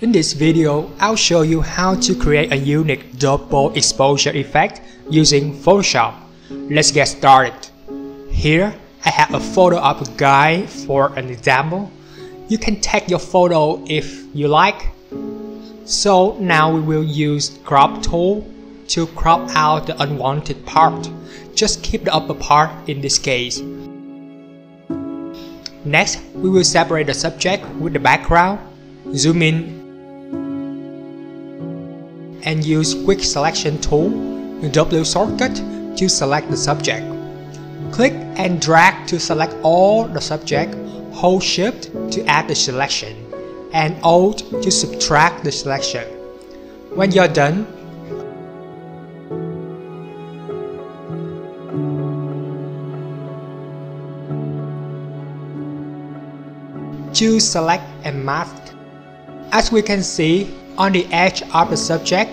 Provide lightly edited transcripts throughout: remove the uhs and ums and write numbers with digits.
In this video, I'll show you how to create a unique double exposure effect using Photoshop. Let's get started. Here, I have a photo of a guy for an example. You can take your photo if you like. So now we will use crop tool to crop out the unwanted part. Just keep the upper part in this case. Next, we will separate the subject with the background. Zoom in and use quick selection tool, W shortcut to select the subject. Click and drag to select all the subject, hold Shift to add the selection, and Alt to subtract the selection. When you're done, choose Select and Mask. As we can see, on the edge of the subject,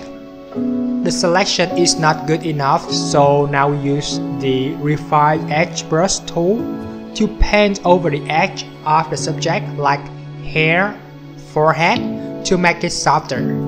the selection is not good enough, so now we use the Refine Edge Brush tool to paint over the edge of the subject like hair, forehead to make it softer.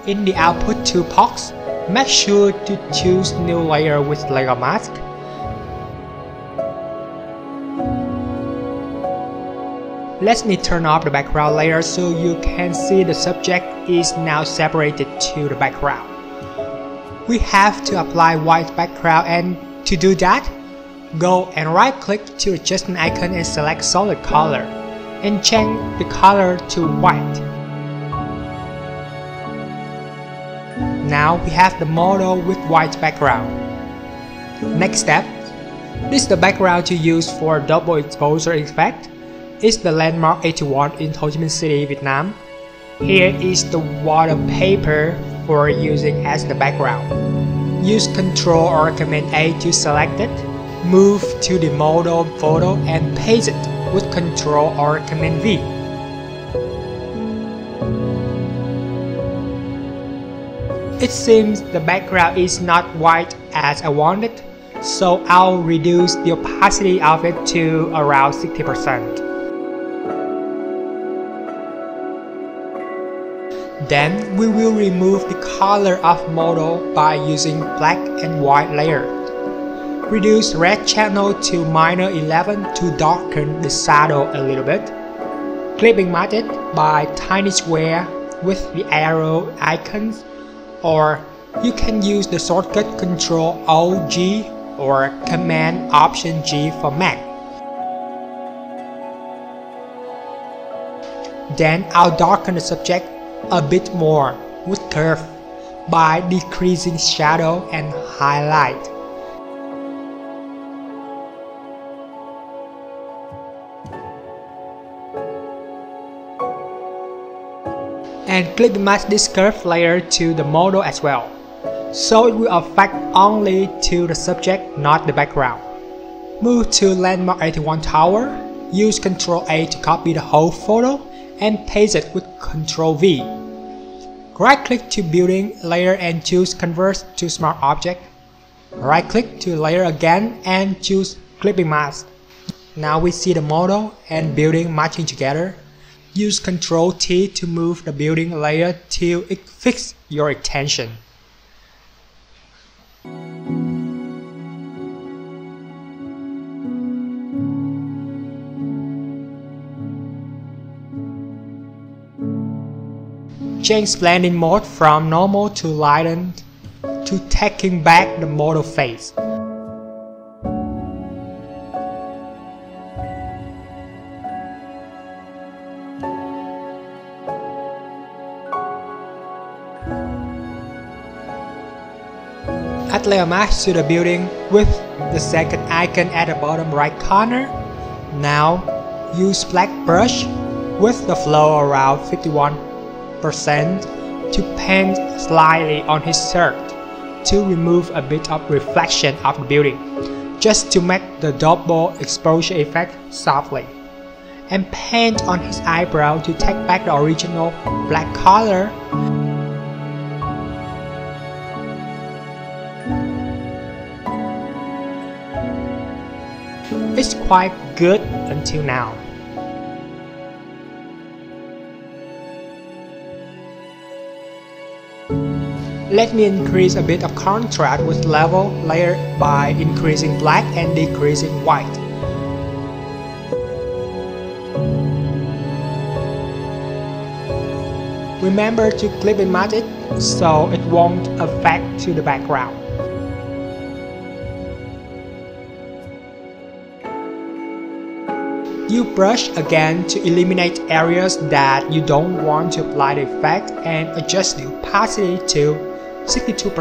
In the output toolbox, make sure to choose New Layer with Layer Mask. Let me turn off the background layer so you can see the subject is now separated to the background. We have to apply white background, and to do that, go and right click to the adjustment icon and select solid color and change the color to white. Now we have the model with white background. Next step, this is the background to use for double exposure effect. It's the landmark 81 in Ho Chi Minh City, Vietnam. Here is the wallpaper for using as the background. Use Ctrl or Command A to select it. Move to the model photo and paste it with Ctrl or Command V. It seems the background is not white as I wanted, so I'll reduce the opacity of it to around 60%. Then we will remove the color of model by using black and white layer. Reduce red channel to -11 to darken the shadow a little bit. Clipping mask it by tiny square with the arrow icons, or you can use the shortcut Ctrl-O-G or Command-Option-G for Mac. Then I'll darken the subject a bit more with curve by decreasing shadow and highlight. And click mask this curve layer to the model as well, so it will affect only to the subject, not the background. Move to Landmark 81 Tower, use Ctrl A to copy the whole photo and paste it with Ctrl V. Right click to building layer and choose Convert to Smart Object. Right click to layer again and choose Clipping Mask. Now we see the model and building matching together. Use Ctrl T to move the building layer till it fixes your attention. Change blending mode from normal to lightened to taking back the model face. Add layer mask to the building with the second icon at the bottom right corner. Now Use black brush with the flow around 51% to paint slightly on his shirt to remove a bit of reflection of the building, just to make the double exposure effect softly. And paint on his eyebrow to take back the original black color. It's quite good until now. Let me increase a bit of contrast with level layer by increasing black and decreasing white. Remember to clip and mat it so it won't affect to the background. You brush again to eliminate areas that you don't want to apply the effect and adjust the opacity to 62%.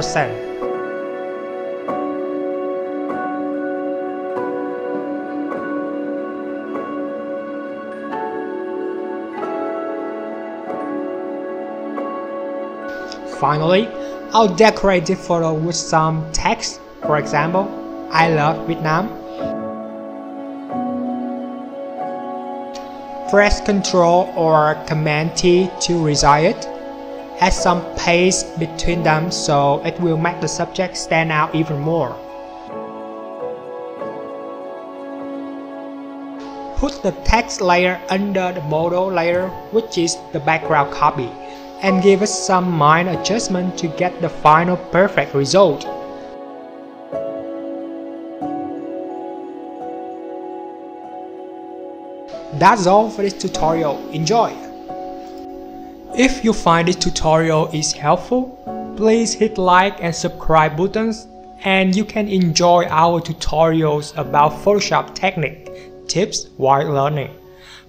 Finally, I'll decorate the photo with some text. For example, I love Vietnam. Press Ctrl or Command T to resize it. Add some paste between them so it will make the subject stand out even more. Put the text layer under the model layer, which is the background copy, and give it some minor adjustment to get the final perfect result. That's all for this tutorial. Enjoy! If you find this tutorial is helpful, please hit like and subscribe buttons, and you can enjoy our tutorials about Photoshop technique, tips while learning.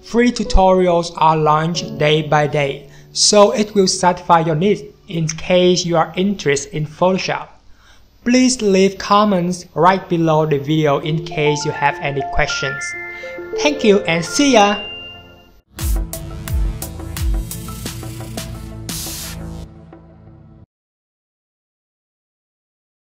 Free tutorials are launched day by day, so it will satisfy your needs in case you are interested in Photoshop. Please leave comments right below the video in case you have any questions. Thank you and see ya!